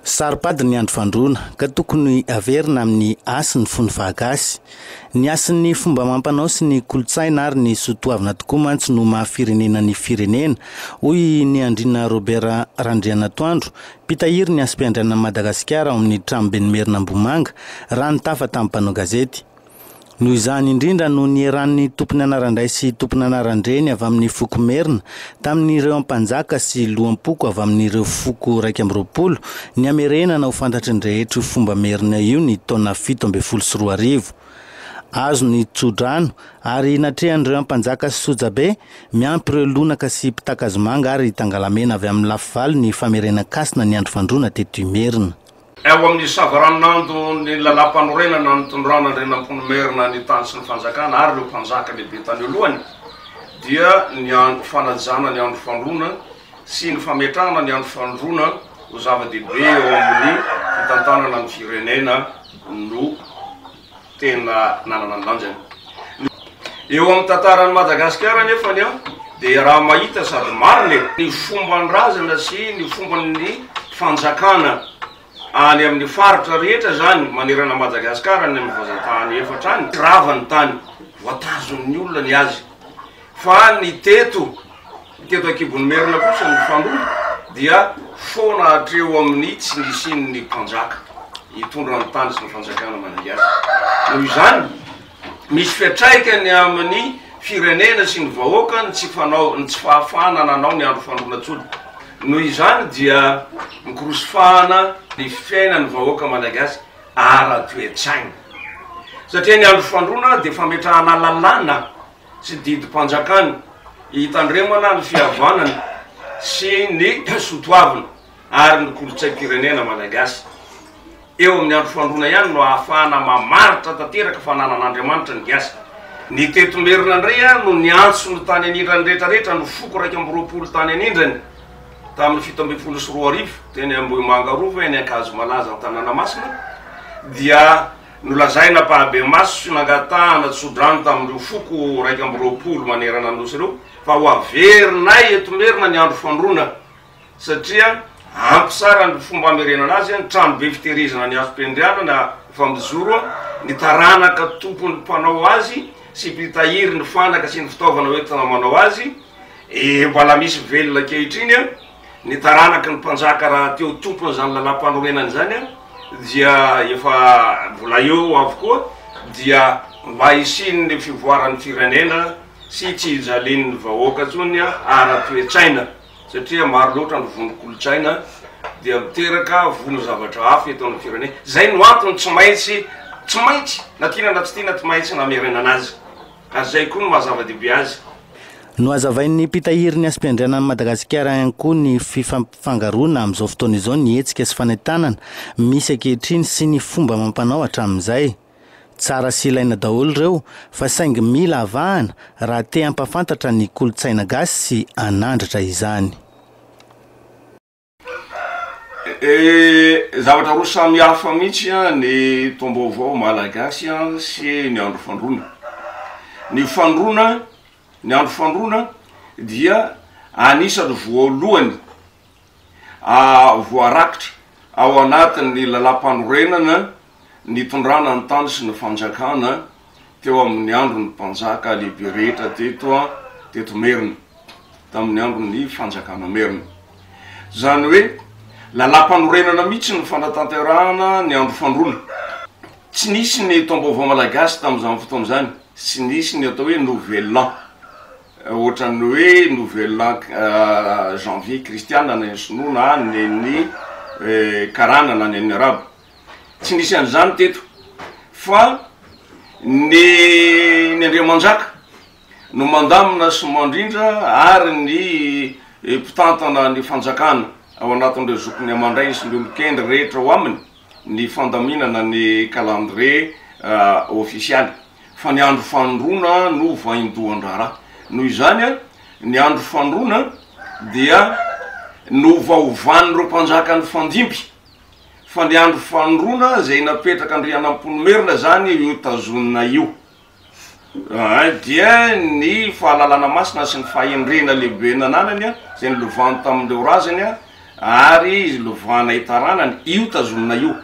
Saripady ny andro fandroana ka tokony averina amin'ny asy ny fony vahagasy. Ny asin'ny fomba mampanao sy ny kolotsaina ary ny soatoavina tokoa mantsy no mahafirenena ny firenena. Hoy ny Andriana Robert Randrianatoandro, mpitahiry ny asom-piandrianana Madagasikara ao amin'ny Tranoben'ny Merinambomanga, raha nitafa tamin'ny mpanao gazety. Noho izany indrindra no nieran'ny tompony anarandray sy tompony anarandreny avy amin'ny foko Merina tamin'ireo ampanjaka sy lohampoko avy amin'ireo foko 120 ny amerenana ho fantatry ny rehetra fomba Merina io ny taona 17 azo ny tsodrano ary natrehan'ireo ampanjaka sy sojabe miampy ireo lonaka sy pitakazomanga ary tangalamena avy amin'ny lafivaly ny famerenan-kasina ny andro fandroana teto Merina. Eo amin'ny savaranando ny lalam-panorenana ny tondrana renam-pony Merina ny tany sy ny fanjakana ary ireo mpanjaka lehibe tany alohany dia ny andro fanajana ny andro fandroana sy ny fametrahana ny andro fandroana ho zava-dehibe eo amin'ny fitantanana ny firenena no tena nanana ny lanjany. Eo amin'ny tantaran'ny Madagasikara nefa dia raha mahita sady marina ny fomban-drazana sy ny fomban'ny fanjakana any amin'ny faritra rehetra zany manerana Madagasikara ny mivazantany efatra any ravany tany voatazon'ny olona ny azy fa ny teto akibon'ny Merina kosa ny fandroana dia fona hatreo amin'ny tsy nisin'ny mpanjaka hitondra ny tany sy ny fanjakana Malagasy. Noho izany misy fiatraikany amin'ny firenena sy ny vahoaka ny tsy fahafahana nanao ny andro fandroana tsony. Noho izany dia mikorosofahana ny fiainan'ny vahoaka Malagasy ara-toetsaina. Satria ny andro fandroana dia fametrahana lalàna sy didim-panjakana hitandremana ny fihavanana sy ny soatoavina ary ny kolotsai-pirenena Malagasy. Eo amin'ny andro fandroana ihany no ahafahana mamaritra tanteraka fananan'Andriamanitra ny asa. Ny teto Merina indray no niantso ny tany anindrany rehetrarehetra no foko 120 tany anindrany tamin'ny 17 teny Ambohimanga Rova eny Ankazo Malaza ny Tanànamasina dia nolazaina pahabe maso sy nangatahana tsodrano tamin'ireo foko 120 manerana nosy ireo fa ho averinay eto Merina ny andro fandroana satria ampy sara ny fomba amerenana azy ny trano be fitehirizana ny asom-piandrianana famizoro ny taranaka tompony mpanao azy sy mpitahiry ny fanaka sy ny fitaovana hoentina manao azy mbola misy velona kehitriny ny taranaka ny mpanjaka raha teo tompony zany lalam-panorenany zany dia efa mbola eo avokoa dia mba isin'ny fivoaran'ny firenena sy tsy hijalin'ny vahoaka tsony ara-toetsaina satria maro loatra ny vono kolotsaina dia miteraka vono zavatra hafa eto amin'ny firenena. Zay no antony tsy maintsy na tiana na tsy tiana tsy maintsy namerenana azy ary zay koa no mahazava-dehibe azy. No azavain'ny mpitahiry ny asom-piandrianan'i Madagasikara ihany koa ny fifampifangaroana amin'izao fotoana izao ny hetsika sy fanentanana misy ankehitriny sy ny fomba mampanao hatramin'izay. Tsara sy ilaina daholo ireo fa saingy mila avahana raha te hampafantatra ny kolotsaina gasy sy anandratra izany. Zavatra roa samy hafa mihitsy ny tombaovao malagasy sy ny andro fandroana. Ny andro fandroana dia anisany voalohany voarakitra ao anatin'ny lalam-panorenana ny tondrana ny tany sy ny fanjakana teo amin'ny andro ny mpanjaka lehibe rehetra teto Merina tamin'ny andro ny fanjakana Merina. Zany hoe lalam-panorenana mihitsy ny fanatanterahana ny andro fandroana. Tsy nisy ny tombaovao malagasy tamin'izany fotoana zany, tsy nisy ny atao hoe nouvel an, ohatran'ny hoe nouvel an janvier kristiana na sinoa na ny karana na ny arabo. Tsy nisy an'izany teto fa ny Andriamanjaka no mandamina sy mandrindra ary ny mpitantana ny fanjakana ao anatin'ireo zokony amandray sy ireo mikendry rehetra ho aminy ny fandaminana ny calendrier ofisialy fa ny andro fandroana no vaindohan-draharaha. Noho izany ny andro fandroana dia no vaovan'ireo mpanjaka ny fandimpy fa ny andro fandroana zay napetraka Andrianam-pony Merina zany io tazonina io dia ny fahalalana masina sy ny fahendrena lehibe nananany zay nilovany tamin'ireo razany ary izy lovana itaranany io tazomina io